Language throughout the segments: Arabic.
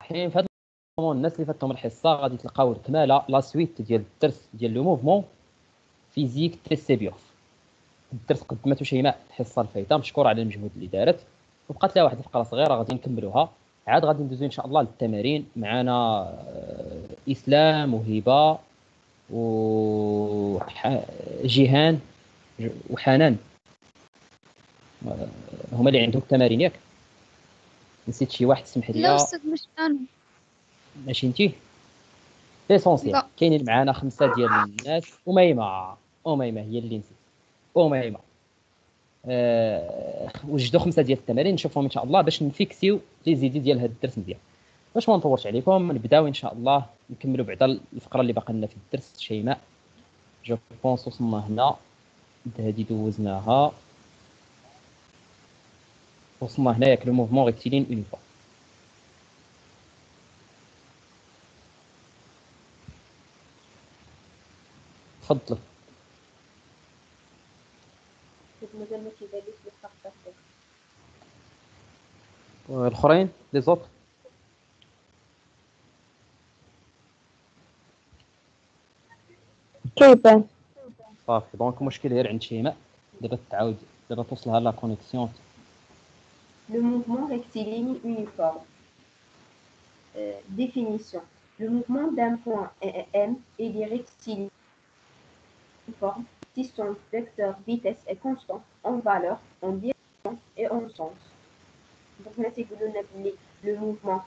حين في هذا الناس اللي فاتهم الحصه غادي تلقاو الكماله لا سويت ديال الدرس ديال لو موفمون فيزيك تي سي بي اوف. الدرس قدمته شيماء الحصه الفايته، مشكور على المجهود اللي دارت، وبقات لها واحد الفقره صغيره غادي نكملوها عاد. غادي ندوزو ان شاء الله للتمارين معنا اسلام وهبه وجيهان وحنان، هما اللي عندهم التمارين ياك؟ نسيت شي واحد سمح لي. لا استاذ مش انا. ماشي انتي ليسونسيال. كاينين معنا 5 ديال الناس. أميمة هي اللي نسيت. أميمة وجدوا 5 ديال التمارين نشوفهم ان شاء الله باش نفيكسيو لي زيدي ديال هذا الدرس مزيان. باش ما نطولش عليكم نبداو ان شاء الله نكملوا بعدا الفقره اللي باقا لنا في الدرس. شيماء جو بونس وصلنا هنا، هذه دوزناها، وصلنا هنا ياك لو موفمون ريكتيلين اونيفورم. تفضل. الاخرين لي زوط كيبان صافي. دونك المشكل غير عند شيماء، دابا تعاود دابا توصلها لا كونيكسيون. Le mouvement rectiligne uniforme. Définition. Le mouvement d'un point M est dit rectiligne uniforme si son vecteur vitesse est constant en valeur, en direction et en sens. Donc là, c'est que le mouvement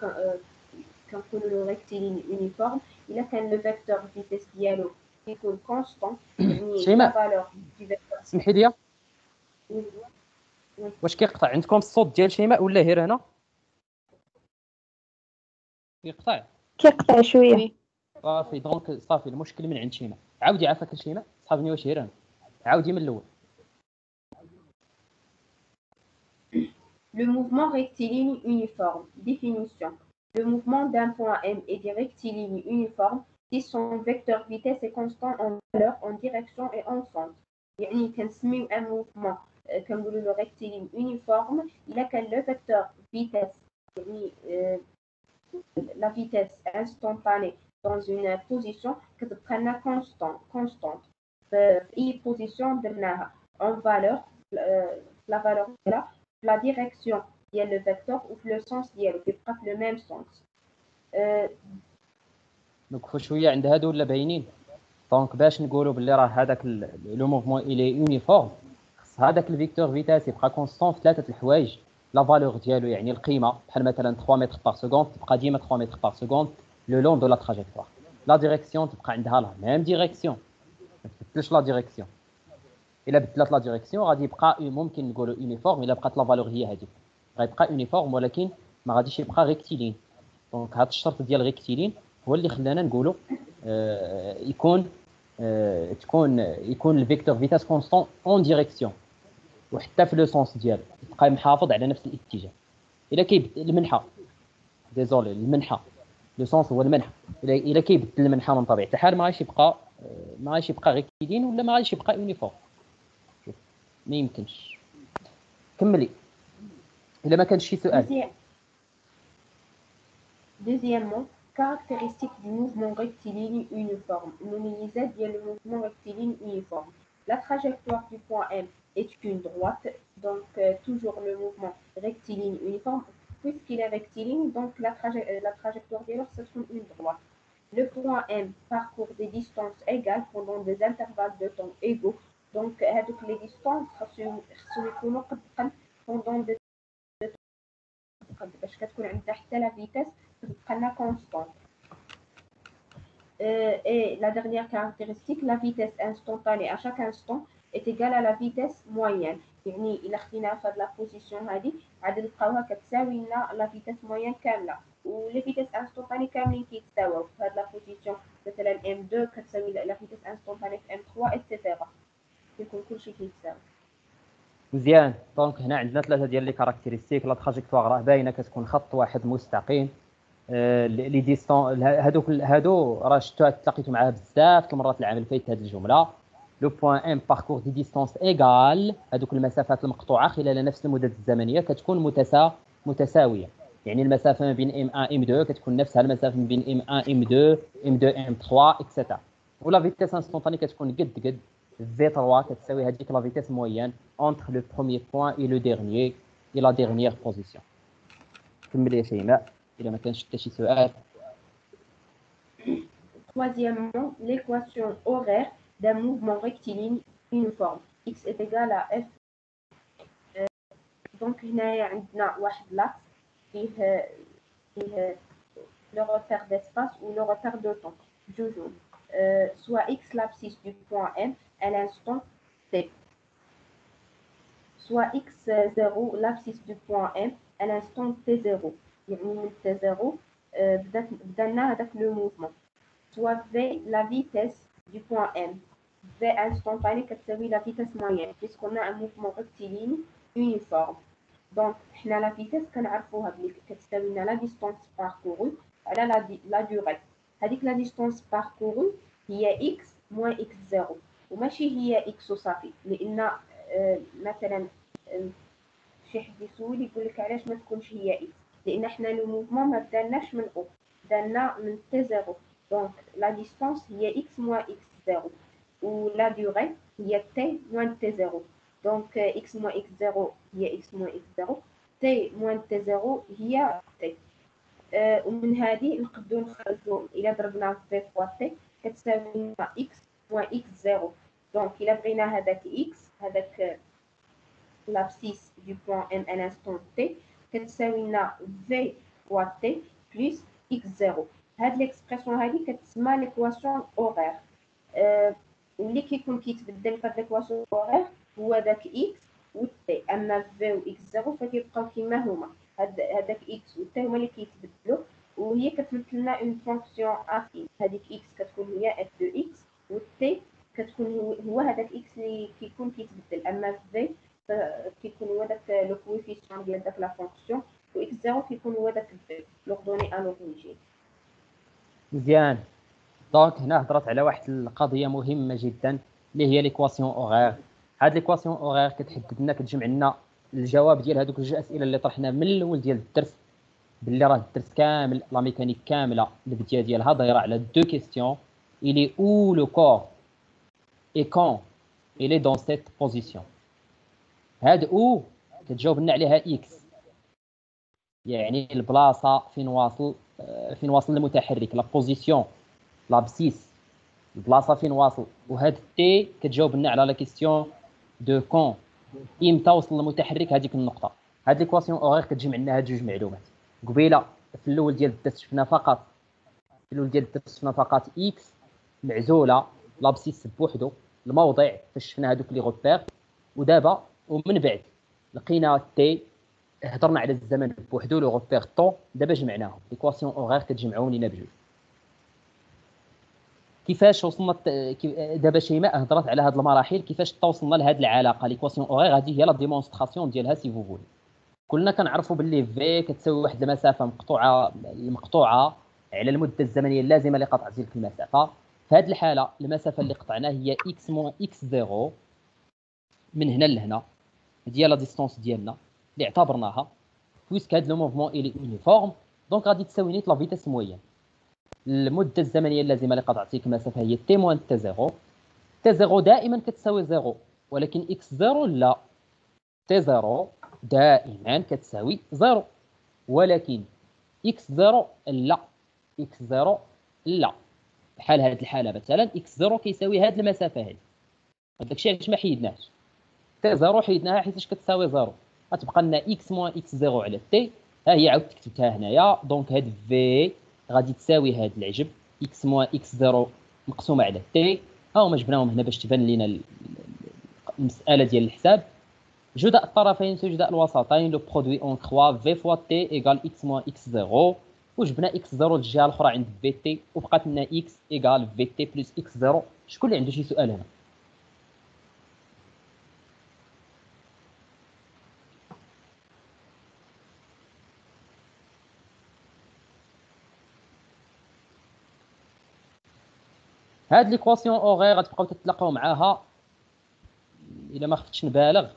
quand le rectiligne uniforme, il a quand le vecteur vitesse dialogue qui est constant, la valeur du vecteur. سمحي لي، واش كيقطع عندكم الصوت ديال شيماء ولا غير هنا كيقطع شويه؟ صافي دونك صافي المشكل من عند شيماء. عاودي عافاك شيماء، صحابني واش غير هنا، عاودي من الاول. Le mouvement rectiligne uniforme. Définition. Le mouvement d'un point M est dit rectiligne uniforme si son vecteur vitesse est constant en valeur, en direction et en sens. يعني كنسميو un mouvement كنقولوا له rectiligne uniforme إلا كان le vecteur vitesse يعني la vitesse instantanée dans une position كتبقى لنا constante في أي position درناها en valeur la valeur ديالها la direction ديال le vecteur ou le sens ديالو كيبقى في le même sens. نوقفوا شويه عند هادو ولا باينين؟ دونك باش نقولوا باللي راه هذاك لو موفمون الي يونيفورم، خص هذاك الفيكتور فيتاس يبقى كونستون في 3 الحوايج. لا فالور ديالو يعني القيمه، بحال مثلا 3 متر بار سكوند تبقى ديما 3 متر بار سكوند لو لون دو لا تراجيكتوار. لا ديريكسيون تبقى عندها لا ميم ديريكسيون، ما تبدلش لا ديريكسيون. الا بدلات لا ديريكسيون غادي يبقى ممكن نقولوا يونيفورم الا بقات لا فالور هي هذيك، غيبقى يونيفورم ولكن ما غاديش يبقى ريكتيلين. دونك هذا الشرط ديال ريكتيلين هو اللي خلانا نقولوا يكون الفيكتور فيتاس كونستون اون ديريكسيون، وحتى في لو سونس ديالو يبقى محافظ على نفس الاتجاه. الا كيبدل المنحى، ديزولي المنحى لو سونس هو المنحى، الا كيبدل المنحى من طبيعه الحال ما غاديش يبقى ريكتيلين ولا ما غاديش يبقى يونيفورم. ما يمكنش. كملي الا ما كانش شي سؤال. Deuxièmement, caractéristique du mouvement rectiligne uniforme. المميزات ديال le mouvement rectiligne uniforme. La trajectoire du point M est une droite, donc toujours le mouvement rectiligne uniforme. Puisqu'il est rectiligne, donc la trajectoire ديالو c'est une droite. Le point M parcourt des distances égales pendant des intervalles de temps égaux. Donc هذوك les distances خاصهم يكونوا قد pendant des باش كتكون عندها حتى لا فيتاس كتبقى لنا كونستانت. Et la dernière caractéristique, la vitesse instantanée à chaque instant est égale à la vitesse moyenne. يعني إلا خديناها في هاد لا بوزيسيون هادي عاد نلقاوها كتساوي لنا لا فيتس موين كامله، ولي فيتس انستونطاني كاملين كيتساويو في هاد لا بوزيسيون. مثلا ام 2 كتساوي لا فيتس انستونطاني في ام 3 ايتترا، كيكون كلشي كيتساوي. مزيان. دونك هنا عندنا 3 ديال لي كاركتيرستيك. لا تراجيكتوار راه باينه كتكون خط واحد مستقيم. لي ديستون هادو راه شفتوا تلاقيتوا معاه بزاف المرات العام اللي فات هذه الجمله. لو بوين ام باركور دي ديستونس ايغال، هذوك المسافات المقطوعه خلال نفس المدة الزمنيه كتكون متساويه. يعني المسافه ما بين ام 1 ام 2 كتكون نفسها المسافه ما بين ام 1 ام 2 ام 2 ام 3 اكسيتيرا. ولا فيتيس انستونطاني كتكون قد في 3 كتساوي هذيك لا فيتيس موين اونتر لو بروميير بوين اي لو ديرنيير اي لا ديرنيير بوزيسيون. كمل يا شيماء الا ما كانش حتى شي سؤال. Troisièmement, l'équation horaire d'un mouvement rectiligne uniforme x est égal à f. Donc هنايا عندنا واحد لاكس فيه le repère d'espace ou le repère de temps toujours soit x l'abscisse du point M à l'instant t, soit x0 l'abscisse du point M à l'instant t0. يعني من t0 بدأ لنا هذاك لو موفمون. soit v la vitesse du point M. v instantané كتساوي la vitesse moyenne puisqu'on a un mouvement rectiligne uniforme. Donc حنا la vitesse كنعرفوها بلي كتساوي لنا la distance parcourue على la durée. هذيك la distance parcourue هي x moins x0 وماشي هي x وصافي، لان مثلا شي حد يسول يقول لك علاش ما تكونش هي x، لان حنا لو موفمون ما بدالناش من او، بدالنا من t0. دونك لا ديستانس هي x moins x0 و لا ديوري هي t moins t0. دونك x moins x0 هي x moins x0، t moins t0 هي t. ومن هذه نقدروا نخرجوا الى ضربنا في فوا t كتساوي لنا x moins x0. دونك الى بغينا هذاك x هذاك l'abscisse du point M à l'instant t كتساوي لنا v fois t plus x0. هاد ليكسبرسيون هادي كتسمى ليكواسيون اوغير. واللي كيكون كيتبدل في هاد ليكواسيون اوغير هو داك x و t، اما v و x0 فكيبقاو كيما هما. هذاك x و t هما اللي كيتبدلوا، وهي كتمثل لنا اون فونكسيون افين. هذيك x كتكون هي f دو x و t كتكون هو هذاك x اللي كيكون كيتبدل، اما v كيكون هو داك لو كويفيسيون ديال داك لا فونكسيون، و x0 كيكون هو داك v لوردوني ا لوريجين. مزيان. دونك هنا هضرت على واحد القضيه مهمه جدا اللي هي ليكواسيون اوغير. هاد ليكواسيون اوغير كتحدد لنا كتجمع لنا الجواب ديال هذوك جوج اسئله اللي طرحنا من الاول ديال الدرس، باللي راه الدرس كامل لا ميكانيك كامله البدايه ديالها دايره على دو كيستيون الي او لو كور اي كون الي دون سيت بوزيسيون. هاد او كتجاوب لنا عليها اكس، يعني البلاصه فين واصل المتحرك، لا بوزيسيون لابسيس البلاصه فين واصل. وهاد تي كتجاوب لنا على لا كيستيون دو كون امتى وصل المتحرك هذيك النقطه. هاد ليكواسيون اوغير كتجمع لنا هاد جوج معلومات. قبيله في الاول ديال الدرس شفنا فقط اكس معزوله لابسيس بوحدو الموضع فاش شفنا هذوك لي غوبير، ودابا ومن بعد لقينا تي هضرنا على الزمن بوحدو لو غوبير طون، دابا جمعناهم ليكواسيون اوغير كتجمعهم لينا بجوج. كيفاش وصلنا دابا شيماء هضرت على هاد المراحل كيفاش توصلنا لهاد العلاقه ليكواسيون اوغير. هذه هي لا ديمونستراسيون ديالها سي فو فولي. كلنا كنعرفوا باللي في كتساوي واحد المسافه مقطوعه على المده الزمنيه اللازمه لقطع تلك المسافه. في هذه الحاله المسافه اللي قطعناها هي x moins x0 من هنا لهنا، هذه هي لا ديستونس ديالنا اللي اعتبرناها بويسك هذا لو موفمون الي يونيفورم. دونك غادي تساوي نيت لا فيتاس موين. المده الزمنيه اللازمه لقطع تلك المسافه هي t moins t0. t0 دائما كتساوي 0، ولكن x0 لا، t0 دائما كتساوي 0 ولكن x0 لا، x0 لا. بحال هذه الحاله مثلا x0 كيساوي هذه المسافه هذه، داكشي علاش ما حيدناش t0 حيدناها حيتاش كتساوي 0. غتبقى لنا x moins x0 على t. ها هي عاود كتبتها هنايا. دونك هاد في غادي تساوي هاد العجب x moins x0 مقسومه على t. ها هما جبناهم هنا باش تبان لينا المساله ديال الحساب. جداء الطرفين سجداء الوسطين لو برودوي اون كخوا في فوا تي ايغال اكس موان اكس 0، وجبنا اكس 0 للجهه الاخرى عند في تي وبقات لنا اكس ايغال في تي بلس اكس 0. شكون اللي عنده شي سؤال هنا؟ هاد ليكواسيون اوغير غتبقاو تتلاقاو معاها الا ما خفتش نبالغ.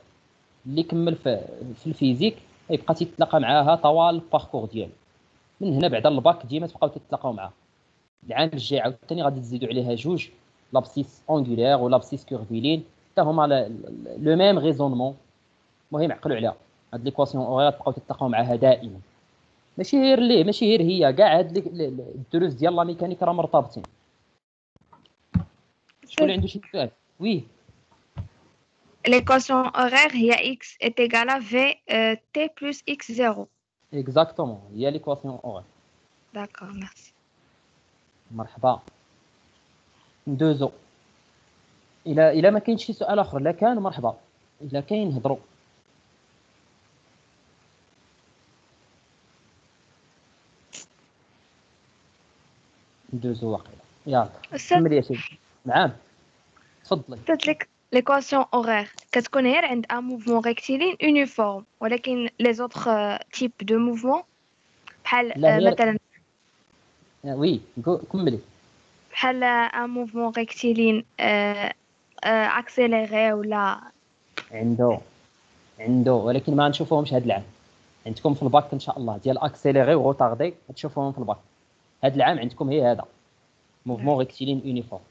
اللي كمل في الفيزيك يبقى تيتلاقى معاها طوال الباركور ديالو. من هنا بعد الباك ديما تبقاو تتلاقاو معاها. العام الجاي عاوتاني غادي تزيدوا عليها جوج، لابسيس اونغولير ولابسيس كورفيلين، حتى هما لو ميم ريزونمون. المهم عقلوا عليها، هاد ليكواسيون اورير تبقاو تتلاقاو معاها دائما. ماشي غير هي كاع هاد الدروس ديال لا ميكانيك راه مرتبطين. شكون عنده شي سؤال؟ وي. L'équation horaire, il y a x est égal à v t plus x0. اكزاكتومون هي ليكواسيون اورير. D'accord, merci. مرحبا. ندوزو الى ما كاينش شي سؤال اخر. لا كان مرحبا، الا كاين نهضروا. ندوزو واقيلا. يلا كمل يا سيدي. نعم تفضلي. L'équation horaire كتكون غير عند un mouvement rectiligne uniforme، ولكن les autres types de mouvements بحال مثلا وي كملي. بحال un mouvement rectiligne accéléré ولا عنده ولكن ما نشوفوهمش هذا العام. عندكم في الباك ان شاء الله ديال اكسيليري وغوطاردي تشوفوهم في الباك. هذا العام عندكم هي هذا موفمون ريكتيلين يونيفورم.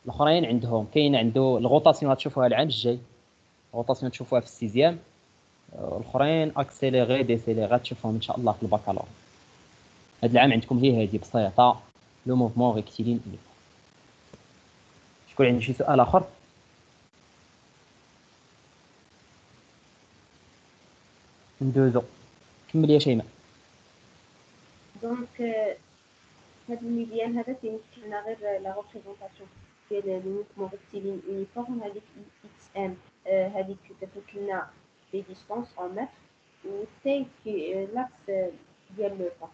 الاخرين عندهم كاين عنده الغوطاسيون غتشوفوها العام الجاي، الغوطاسيون تشوفوها في السيزيام. الاخرين اكسيليري ديسيليري غتشوفوهم ان شاء الله في الباكالور. هذا العام عندكم هي هذه بسيطه لو موفمون ريكتيلين يونيفورم. شكون عنده شي سؤال اخر؟ ندوزو كمل يا شيماء. دونك هاد الميديان هذا تيمثل لنا غير لا ريبريزونطاسيون ديال لو موفمون ريكتيلين يونيفورم. هذيك اكس ام هذيك كتمثل لنا لي ديستونس اون متر، و تي كي لاكس ديال لو طون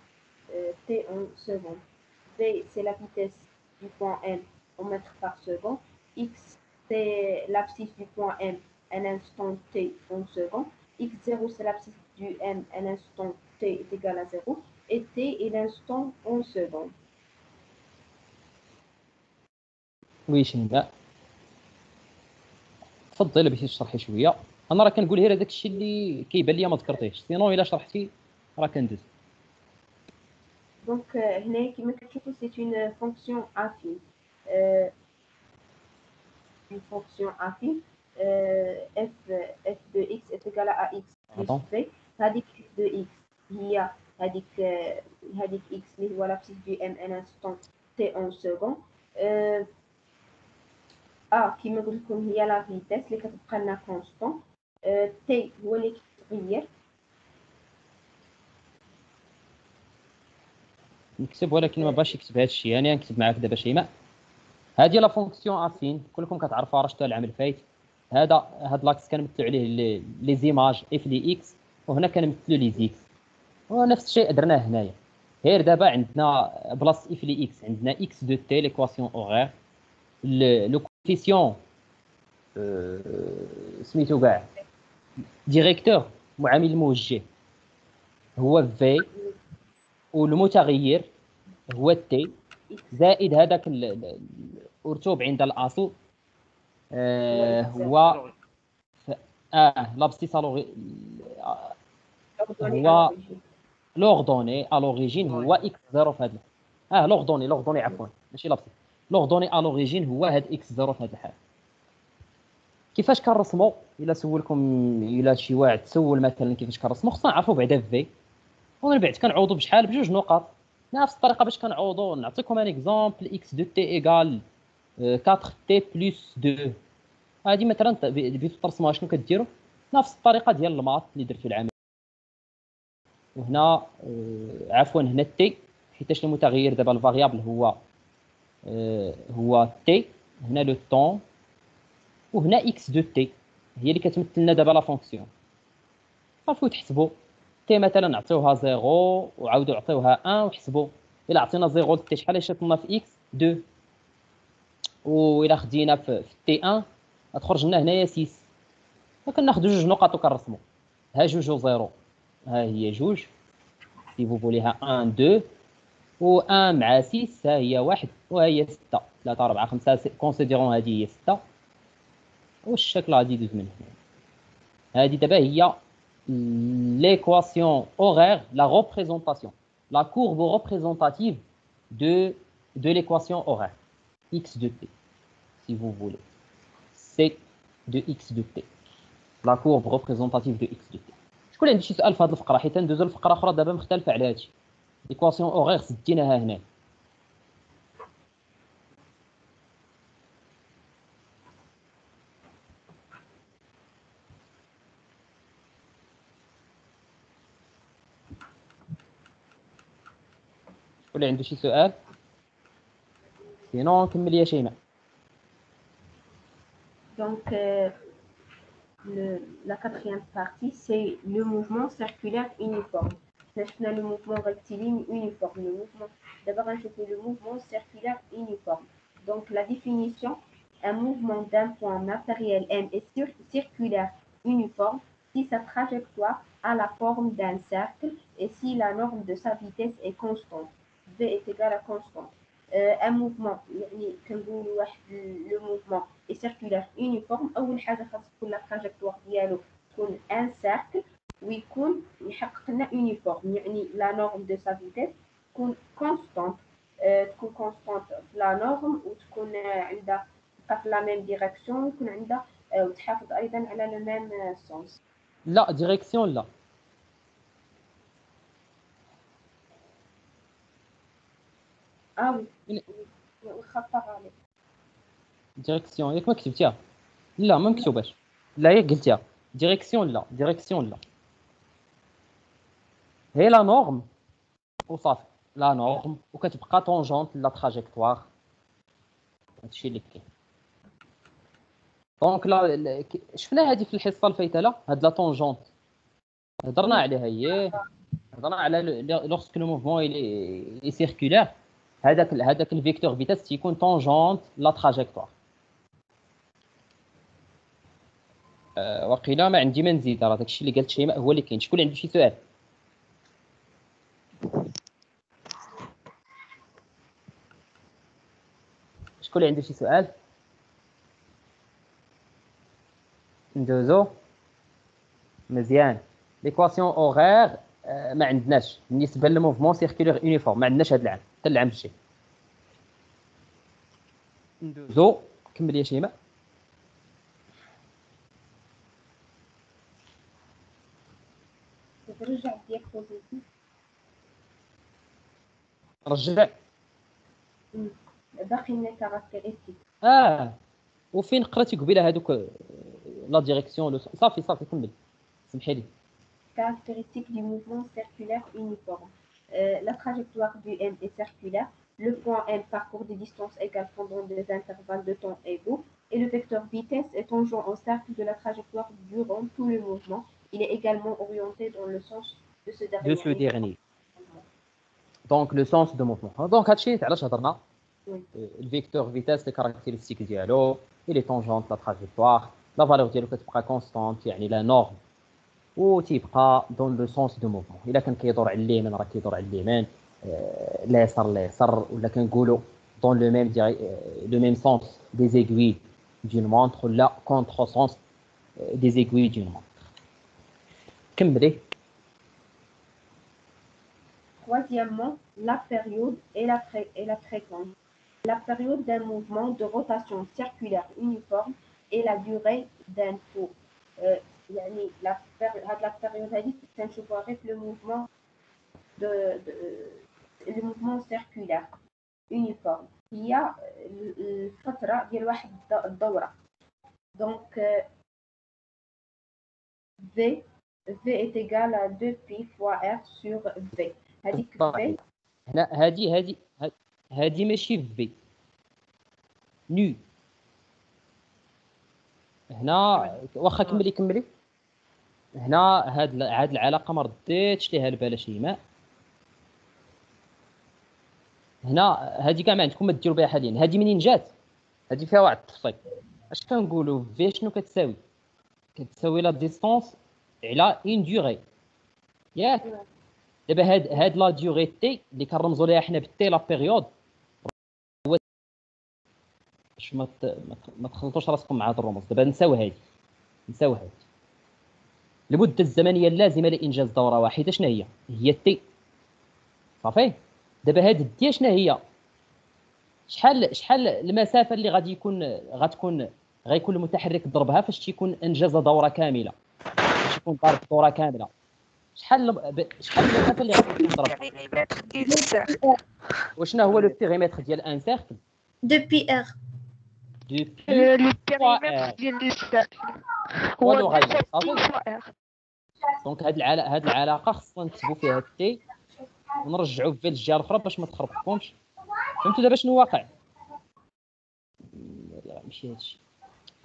تي اون سكوند. v c'est la vitesse du point m en mètres par seconde. X c'est l'abscisse du point m un instant t en seconde. X0 c'est l'abscisse du m un instant t est égal à 0. Et t est l'instant en seconde. وي شيماء تفضلي باش تشرحي شويه. انا راه كنقول غير هذاك الشيء اللي كيبان ليا ما ذكرتيهش، سينو الا شرحتي راه كندوز. Donc هنا كما كتشوفوا c'est une fonction affine. Une fonction affine. F de x est égal à x plus v. هذيك f de x هي هذيك x اللي هو l'abscisse du m un instant t en seconde. كما قلت لكم هي لا فيتاس اللي كتبقى لنا كونستون. تي هو اللي كيتغير. نكتب ولكن ما باش يكتب هذا الشيء، يعني نكتب معاك دابا شيماء. هذه لا فونكسيون افين كلكم كتعرفوها، راه شفتوها العام الفايت. هذا لاكس كنمثلوا عليه لي زيماج اف لي اكس، وهنا كنمثلوا لي زيكس، ونفس الشيء درناه هنايا. غير دابا عندنا بلاص اف لي اكس عندنا اكس دو تي ليكواسيون اورير. لو كوفيسيون سميتو كاع ديريكتور معامل الموجه هو في، والمتغير هو تي زائد هذاك الارتوب عند الاصل هو لابسيس هو لوردوني ا لوريجين هو اكس 0 في هذا لوردوني عفوا ماشي لابسيس، لوردوني ا لوريجين هو هاد اكس 0 في هذه الحاله. كيفاش كنرسموا؟ الا سولكم الا شي واحد تسول مثلا كيفاش كنرسموا، خصنا نعرفوا بعدا في، ومن بعد كنعوضوا بشحال بجوج نقط. نفس الطريقه باش كنعوضوا. نعطيكم ان اكزومبل اكس دو تي ايغال 4 تي بلس 2. هذه مثلا بغيتو ترسموها شنو كديروا؟ نفس الطريقه ديال الماط اللي درتو العام. وهنا عفوا هنا تي حيتاش المتغير دابا الفاريابل هو تي، هنا لو طون، وهنا اكس دو تي هي اللي كتمثل لنا دابا لا فونكسيون. صافي تحسبوا تي مثلا نعطيوها 0 وعاودوا عطيوها 1 وحسبوا الا عطينا 0 تي شحال شاتنا في اكس 2، والا خدينا في تي 1 غتخرج لنا هنايا 6. فكناخذوا جوج نقط وكنرسموا ها جوج و 0 ها هي جوج سي فو فوليها 1 2 و 1 مع 6 ها هي 1 وها هي 6 3 4 5 كونسيديرون هذه هي 6 والشكل غادي يدوز من هنا. هذه دابا هي l'équation horaire, la représentation, la courbe représentative de l'équation horaire, x de t, si vous voulez. C de x de t. La courbe représentative de x de t. شكون اللي عنده شي سؤال في هذه الفقره؟ حيت ندوزو لفقره اخرى دابا مختلفه على هادشي. l'équation horaire سديناها هنا. شكون اللي عنده شي سؤال؟ سينون نكمل يا شيماء. Donc, la quatrième partie, c'est le mouvement circulaire uniforme. Maintenant, le mouvement rectiligne uniforme. D'abord, je fais le mouvement circulaire uniforme. Donc, la définition, un mouvement d'un point matériel M est circulaire uniforme si sa trajectoire a la forme d'un cercle et si la norme de sa vitesse est constante. V est égal à constante. Un mouvement يعني كنقولوا واحد لو موفمون اي سيركولار يونيفورم اول حاجه خاص تكون لا تراجيكتوار ديالو تكون ان سيركل ويكون يحقق لنا يونيفورم يعني لا نورم دو سا فيتيس تكون كونستانت تكون كونستانت في لا نورم وتكون عندها في لا ميم ديريكسيون ويكون عندها وتحافظ ايضا على لو ميم سونس. لا ديريكسيون لا. وي وخطر عليك ديريكسيون ياك ما كتبتيها؟ لا ما مكتوباش. لا ياك قلتيها ديريكسيون لا ديريكسيون لا. هي لا نورم وصافي لا نورم وكتبقى طونجونت لا تراجيكتوار. هادشي اللي كاين. دونك لا شفنا هذه في الحصه الفايته لا هاد لا طونجونت هضرنا عليها هي هضرنا على لوغسك لو موفمون اي سيركولير هذاك الفيكتور فيتاس تيكون طونجونت لا تراجيكتوار. وقيلا ما عندي ما نزيد راه داكشي اللي قالت شيماء هو اللي كاين. شكون اللي عنده شي سؤال؟ شكون اللي عنده شي سؤال؟ ندوزو مزيان. ليكواسيون اوغير ما عندناش بالنسبه للموفمون سيركولير يونيفورم ما عندناش هذا العام حتى العام الجاي. ندوزو كمل يا شيماء. ترجع الدياكوزيتيف رجع باقي لنا كاركتيرستيك. وفين قراتي قبيله هذوك لا ديريكسيون صافي كمل سمحي لي. Caractéristique du mouvement circulaire uniforme. La trajectoire du M est circulaire. Le point M parcourt des distances égales pendant des intervalles de temps égaux. Et le vecteur vitesse est tangent au cercle de la trajectoire durant tout le mouvement. Il est également orienté dans le sens de ce dernier. Donc le sens de mouvement. Donc هادشي علاش هضرنا. Oui. Le vecteur vitesse les caractéristiques ديالو il est tangente la trajectoire la valeur ديالو كتبقى constante يعني la norme وتيبقى dans le sens de mouvement. الا كان كيدور على اليمين راه كيدور على اليمين اليسار ولا كنقولوا dans le même sens des aiguilles d'une montre ولا contre sens des aiguilles d'une montre. كملي. Troisièmement, la période et la fréquence. La période d'un mouvement de rotation circulaire uniforme et la durée d'un tour. يعني هاد لا بيريود هادي كنشوفوها غير في لو موفمون لو موفمون سيركولير يونيفورم هي الفتره ديال واحد الدوره. دونك V est égal à 2pi fois R sur V. هذيك V هنا هادي ماشي في نو. هنا واخا كملي هنا هاد العلاقه ما رديتش ليها البال شيماء. هنا هادي كاع ما عندكم ما ديروا بها حاليا. هادي منين جات؟ هادي فيها واحد التفصيل. اش كنقولوا في شنو كتساوي لا ديستونس على اون ديوري ياك. دابا هاد لا ديوري تي اللي كنرمزوا ليها حنا بالتي لا بيريود باش ما تخلطوش راسكم مع هاد الرموز. دابا نساو هادي المده الزمنيه اللازمه لانجاز دوره واحده شنو هي؟ هي تي. صافي. دابا هاد الدي شنو هي؟ شحال المسافه اللي غيكون المتحرك ضربها فاش تيكون انجز دوره كامله، فاش يكون ضارب دوره كامله، شحال المسافه اللي غادي يكون ضرب؟ وشنو هو لو بيريمتر ديال ان سيركل؟ دو بي ار. دو بي لو فوا بيريمتر ار ديال السيركل هو هو لو دو غاية. فوا صافي. بي فوا ار. دونك هاد العلاقه خصنا نكتبوا فيها التي ونرجعوا في الجهه الاخرى باش ما تخربقكمش. فهمتوا دابا شنو واقع؟ ماشي هادشي.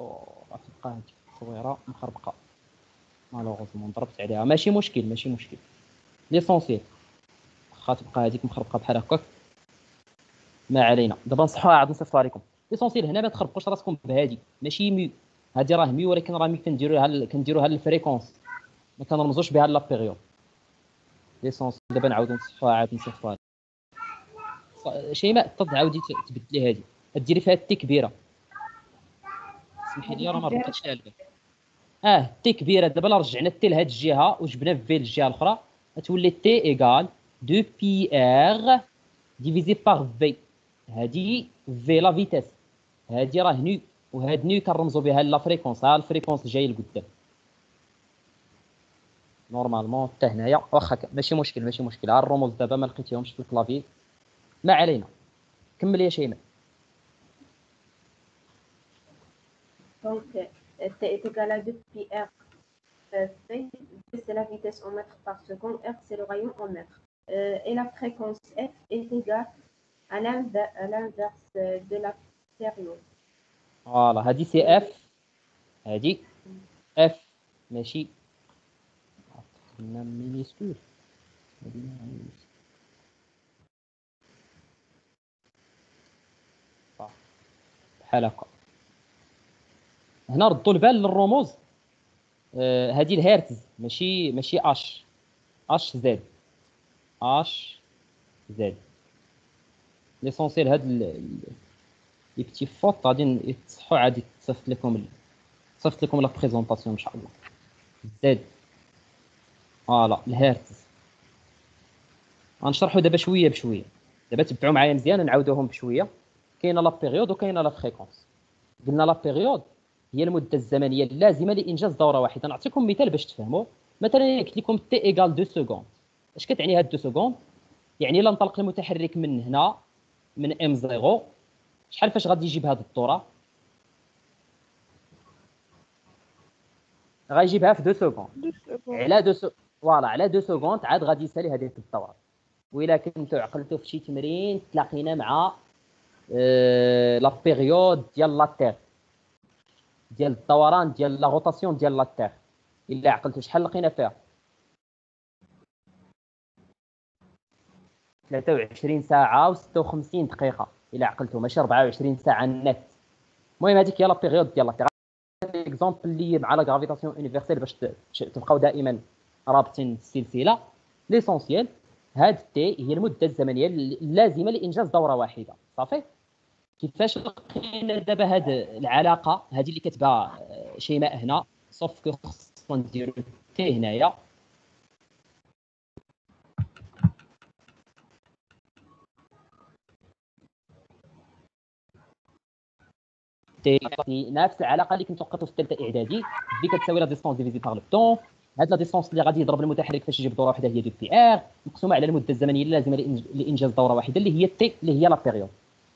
غتبقى هاد التصويره مخربقه مالوغوزمون ضربت عليها. ماشي مشكل ليسونسيال واخا تبقى هذيك مخربقه بحال هكاك ما علينا. دابا نصحوها عاد نصيفطها لكم. ليسونسيال هنا ما تخربقوش راسكم بهادي، ماشي مي. هادي راه مي ولكن راه مي كنديروها للفريكونس، ما كنرمزوش بها لا بيريود. ليسونسيال دابا نعاودو نصحوها عاد نصيفطها. شيماء تعاودي تبدلي هادي، ديري فيها تي كبيره. سمحي لي راه ما ربطتش لها البال. تي كبيره. دابا لا رجعنا تي لهاد الجهه وجبنا في الجهه الاخرى غتولي تي ايكال 2 بي ار ديفيزي باغ في. هادي في لا فيتاس، هادي راه نو، وهاد نو كنرمزوا بها لا فريكونس. ها الفريكونس جاي لقدام نورمالمون حتى هنايا. واخا ماشي مشكل. ها الرموز دابا ما لقيتيهمش في الكلافي، ما علينا. كمل يا شيماء. Donc, T est égal à 2 pi R. V, c'est la vitesse en mètres par seconde. R, c'est le rayon en mètres. Et la fréquence F est égale à l'inverse de la période. فوالا هادي سي اف. هادي اف ماشي قلنا مينيسكول. هادي بحال هكا. هنا ردوا البال للرموز. هادي الهرتز ماشي اش زد. اش زد ليسونسيال. هاد لي بتي فوت غادي يتصحوا، عادي صيفط لكم لا بريزونطاسيون ان شاء الله. زد فوالا الهرتز غنشرحوا دابا شويه بشويه. دابا تبعوا معايا مزيان نعاودوهم بشويه. كاينه لا بيريود وكاينه لا فريكونس. قلنا لا بيريود هي المده الزمنيه اللازمه لانجاز دوره واحده. نعطيكم مثال باش تفهموا. مثلا قلت لكم تي ايكال 2 سكوند. اش كتعني هاد 2 سكوند؟ يعني الا انطلق المتحرك من هنا من ام 0 شحال فاش غادي يجيب هاد الدوره؟ غيجيبها في 2 سكوند. على 2 فوالا على 2 سكوند عاد غادي يسالي هذيك الدوره. وإلا كنتو عقلتو في شي تمرين تلاقينا مع لا بيريود ديال لا تير، ديال الدوران ديال لا روتاسيون ديال لا تير. الا عقلتو شحال لقينا فيها؟ 23 ساعه و56 دقيقه. الا عقلتو ماشي 24 ساعه النت. المهم هذيك هي لا بيريود ديال لا تير. اكزومبل اللي مع لا غرافيتاسيون يونيفرسيل باش تبقاو دائما رابطين السلسله. ليسونسيال هاد تي هي المده الزمنيه اللازمه لانجاز دوره واحده. صافي. كيفاش لقينا دابا هاد العلاقه هذه اللي كتبها شيماء هنا؟ صوف كو خصنا نديرو تي هنايا. تي نفس العلاقه اللي كنت وقفتوا في الثالثه اعدادي. في كتساوي لا ديستونس ديفيزي بار لو طون. هاد لا ديستونس اللي غادي يضرب المتحرك فاش يجيب دوره واحده هي دو بي ار مقسومه على المده الزمنيه اللازمه لانجاز دوره واحده اللي هي تي اللي هي لا بيريود.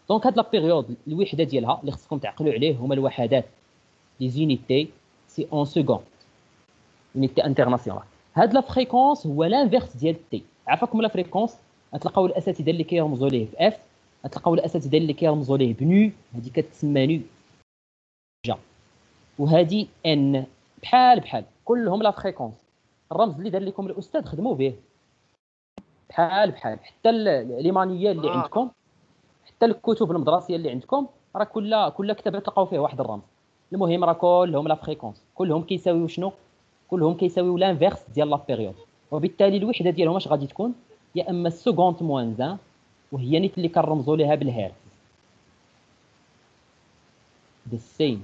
دونك هاد لا بيريود الوحده ديالها اللي خصكم تعقلوا عليه هما الوحدات لي زونيتي سي اون سكوند يونيتي انترناسيونال. هاد لا فريكونس هو لانفيرس ديال تي. عافاكم لا فريكونس غتلقاو الاساتذه اللي كيرمزوا ليه في اف، غتلقاو الاساتذه اللي كيرمزوا ليه بنو، هذه كتسمى نو جا. وهذه ان بحال كلهم لا فريكونس. الرمز اللي دار لكم الاستاذ خدموا به بحال حتى ليمانيه اللي عندكم، حتى الكتب المدرسيه اللي عندكم راه كل كتاب تلقاو فيه واحد الرمز. المهم راه كلهم لا فريكونس، كلهم كيساويو شنو؟ كلهم كيساويو لانفيرس ديال لا بيريود. وبالتالي الوحده ديالهم اش غادي تكون؟ يا اما السكوند موان 1 وهي نيت اللي كنرمزوا ليها بالهرتز بالسين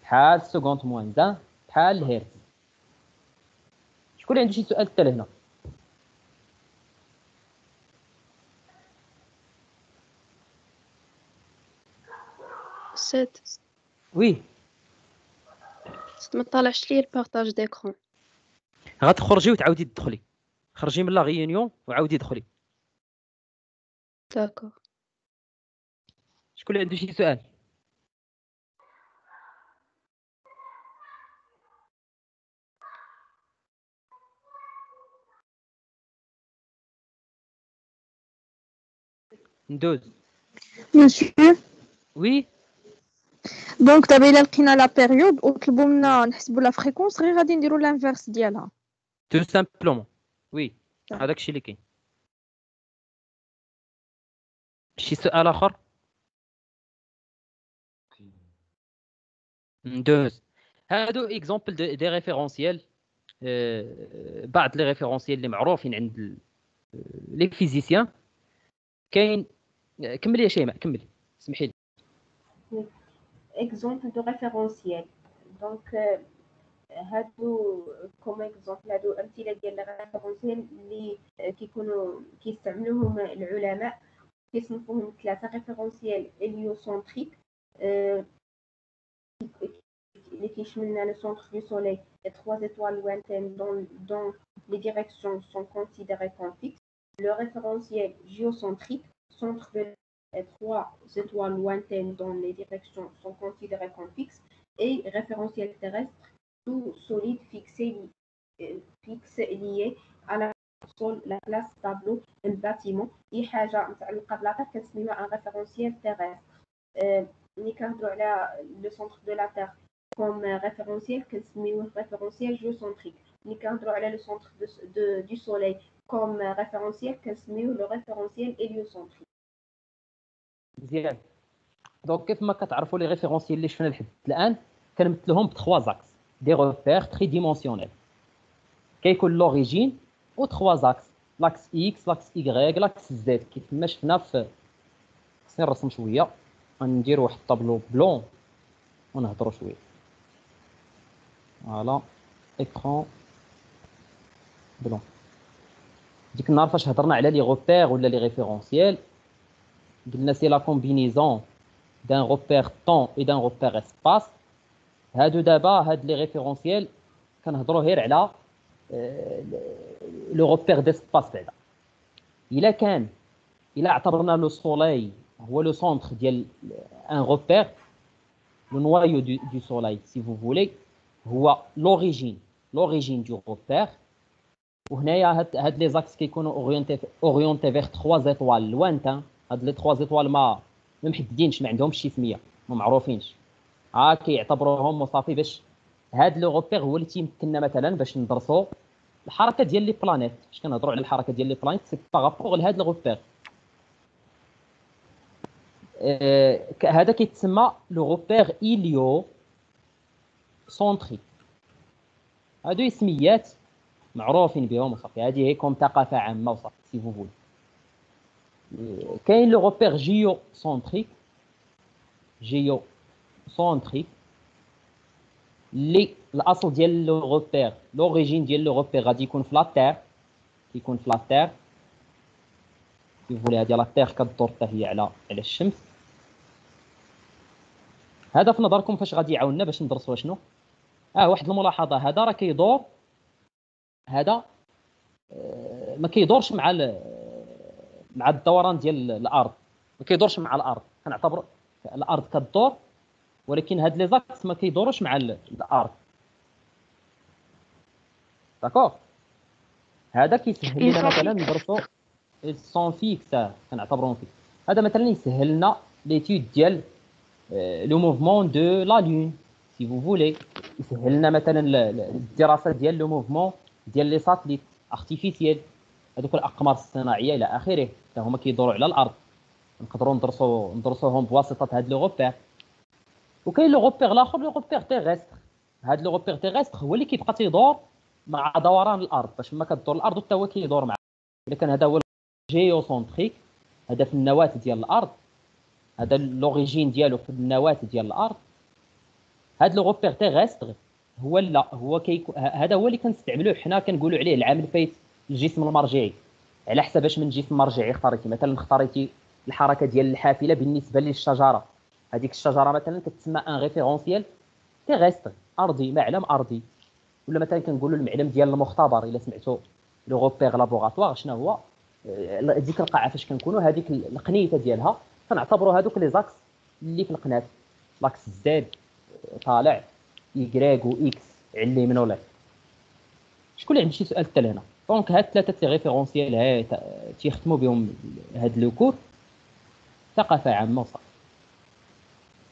بحال السكوند موان 1 بحال الهرتز. شكون اللي عنده شي سؤال حتى لهنا؟ أستاذ وي ما طالعش لي البارطاج ديكرون. غتخرجي وتعاودي تدخلي، خرجي من لا غيونيون وعاودي دخلي. داكور. شكون اللي عنده شي سؤال؟ ندوز. Monsieur, وي donc دابا إلا لقينا لا بيريود وطلبوا منا نحسبوا لا فريكونس غير غادي نديروا لانفيرس ديالها. تو سامبلومون وي صح. هذاك الشيء اللي كاين. شي سؤال اخر؟ ندوز. هادو اكزومبل دي ريفيرونسيال، بعض لي ريفيرونسيال اللي معروفين عند لي فيزيسيان. كاين كملي يا شيماء كملي اسمحي لي. exemple de référentiel. Donc, هادو كوم اكزومبل، هادو امثله ديال الريفرونسيال اللي كيكونوا كيستعملوهم العلماء، كيصنفوهم ثلاثه: ريفرونسيال هيليوسنتريك اللي كيشملنا لو سونتر دو سوليل et trois étoiles lointaines dont les directions sont considérées comme fixes. Le référentiel géocentrique, centre de et trois étoiles lointaines dont les directions sont considérées comme fixes. Et référentiel terrestre, tout solide fixe lié à la sol, la classe, tableau, un bâtiment. اي حاجه متعلقه بلاطه كنسميوها ان ريفرونسيال تيرستر. ملي كنهضروا على لو سونتر دو لا تير كوم ريفرونسيال كنسميوه ريفرونسيال جيوسنتريك. ملي كنهضروا على لو سونتر دو سوليل كوم ريفرونسيال كنسميوه لو ريفرونسيال هيليوسنتريك. مزيان. دونك كيف ما كتعرفوا لي ريفيرونسيال اللي شفنا لحد الان كنمثلوهم بتخوا زاكس دي روبير تري ديمونسيونيل. كيكون لوريجين و تخوا زاكس، لاكس اكس، لاكس ايغريك، لاكس زد، كيف ما شفنا في. خصني نرسم شويه، غندير واحد الطابلو بلون ونهضروا شويه. فوالا اكران بلون. ديك النهار فاش هضرنا على لي روبير ولا لي ريفيرونسيال قلنا سي لا كومبينيزون دان روبير طون اي دان روبير اسباس. هادو دابا هاد لي ريفيرونسيال كنهضروا غير على لو روبير ديسباس. بعدا الا اعتبرنا لو سوليل هو لو سونتر ديال ان روبير، لو نوايو دو سوليل سي فو فولي هو لوريجين دو روبير. وهنايا هاد لي زاكس كيكونوا اورينتي فيغ 3 زيتوال لوانتان. هاد لي 3 زيتوال ما محددينش، ما عندهمش شي سميه، ما معروفينش، كيعتبروهم وصافي. باش هاد لو روبير هو اللي تيمكننا مثلا باش ندرسوا الحركه ديال لي بلانيت. فاش كنهضروا على الحركه ديال لي بلانيت سي بارابور لهاد لو روبير. هذا كيتسمى لو روبير إليو سونتريك. هادو اسميات معروفين بهم وصافي، هذه هي كوم ثقافه عامه وصافي سي فو فول. كاين لو روبير جيو سونتريك اللي الاصل ديال لو روبير، لوريجين ديال لو روبير غادي يكون في لا تير، كيكون في لا تير سي فولي. هذه لا تير كدور حتى هي على الشمس. هذا في نظركم فاش غادي يعاوننا باش ندرسوا شنو؟ واحد الملاحظه، هذا راه كيدور، هذا ما كيدورش مع الدوران ديال الارض، ما كيدورش مع الارض. كنعتبر الارض كدور، ولكن هاد لي زاكس ما كيدوروش مع الارض. داكوغ. هذا كيسهل لنا مثلا ندرسوا سون فيكس، كنعتبروهم فيكس. هذا مثلا يسهل لنا ليتود ديال لو موفمون دو لا لون سي فو فولي. يسهل لنا مثلا الدراسه ديال لو موفمون ديال لي ساتليت ارتيفيسيال، هذوك الاقمار الصناعيه الى اخره، حتى هما كيدوروا على الارض، نقدروا ندرسوهم بواسطه هاد لو روبير. وكاين لو روبير الاخر، لو روبير تيغستر. هاد لو روبير تيغستر هو اللي كيبقى تيدور مع دوران الارض، باش ما كدور الارض حتى هو كيدور معها. ولكن هذا هو جيوسنتريك، هذا في النواه ديال الارض، هذا لوريجين ديالو في النواه ديال الارض. هاد لو روبير تيغستر هو هذا هو اللي كنستعملوه حنا كنقولوا عليه العامل فايت الجسم المرجعي، على حسب اش من جسم مرجعي اختاريتي. مثلا اختاريتي الحركه ديال الحافله بالنسبه للشجره، هذيك الشجره مثلا كتسمى ان ريفيرونسيال تيغستر، ارضي، معلم ارضي. ولا مثلا كنقولوا المعلم ديال المختبر، الا سمعتوا لو غوبير لابوغاتوار شنو هو، ديك القاعه فاش كنكونوا هذيك القنيته ديالها كنعتبروا هذوك لي زاكس اللي في القناه، لاكس زد طالع، يكراك و اكس على اليمين ولا. شكون اللي عنده شي سؤال حتى لهنا؟ دونك هاد ثلاثه لي ريفيرونسيال هاي تيختموا بهم هاد لو كور. ثقافه عامه وصافي.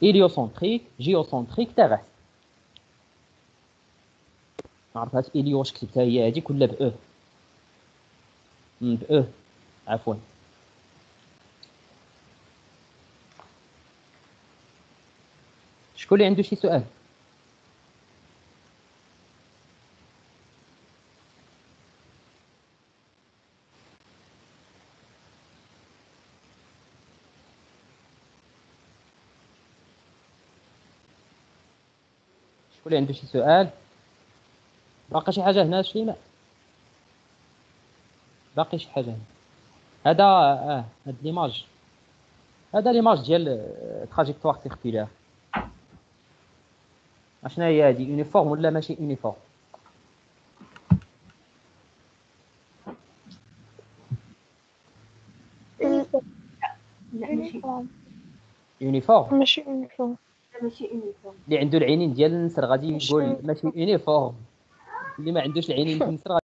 هيليوسنتريك، جيوسنتريك، تيغستر. ما عرفتش اليو واش كتبتها هي هذيك ولا باو. باو عفوا. شكون اللي عنده شي سؤال؟ شكون اللي عنده شي سؤال؟ باقي شي حاجه هنا شيماء؟ باقي شي حاجه هنا؟ هذا هاد ليماج، هذا ليماج ديال تراجيكتوار سيركولير. اشنا هي هادي، يونيفورم ولا ماشي يونيفورم؟ لا ماشي يونيفورم يونيفورم. ماشي يونيفورم. ماشي يونيفورم. اللي عنده العينين ديال النسر غادي ماشي يقول ماشي يونيفورم، اللي ما عندوش العينين ديال النسر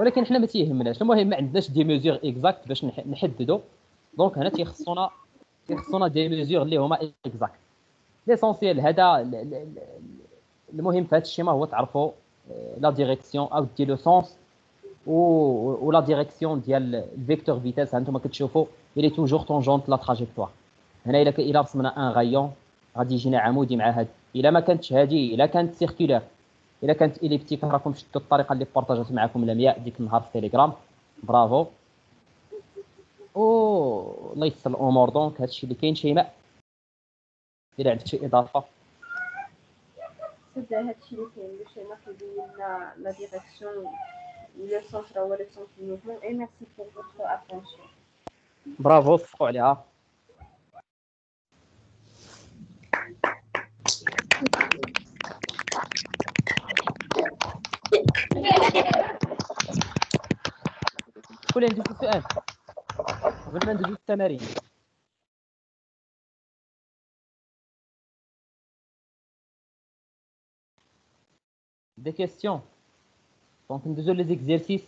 ولكن حنا ما تيهمناش. المهم ما عندناش دي ميزور اكزاكت باش نحددوا. دونك هنا تيخصونا دي ميزور اللي هما اكزاكت. ليسونسيال هذا المهم في هذا الشيما هو تعرفوا لا ديريكسيون او دي لو سونس و لا ديريكسيون ديال الفيكتور فيتاس. هانتوما كتشوفوا الي توجور طونجونت لا تراجيكتوار. هنا الا رسمنا ان غايون غادي يجينا عمودي مع هاد. الا ما كانتش هادي، الا كانت سيركولير، الا كانت اليبتيك، راكم شفتوا الطريقه اللي بارطاجات معكم لمياء ديك النهار في تيليجرام. برافو. او الله يسر الامور. دونك هادشي اللي كاين. شيماء الا عندك شي اضافه؟ صدق هادشي اللي كاين باش هنا كيبين لنا لا ديريكسيون لو سونتر هو لو سونس دو موفمون. اي ميرسي بور فوتر اتونسيون. برافو، صفقوا عليها. شكون اللي عنده شي سؤال قبل ما ندوزو التمارين؟ دي كيستيون. دونك ندوزو لي زيكزيرسيس.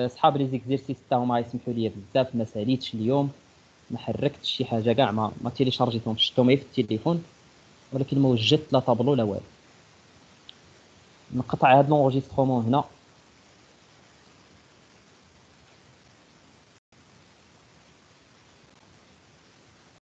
صحاب لي زيكزيرسيس حتى هما يسمحوا لي بزاف، ما ساليتش اليوم، ما حركتش شي حاجه كاع، ما تيليشارجيتهمش، شفتهم غير في التليفون ولكن ما وجدت لا طابلو لا والو. نقطع هاد لونجسترومون هنا.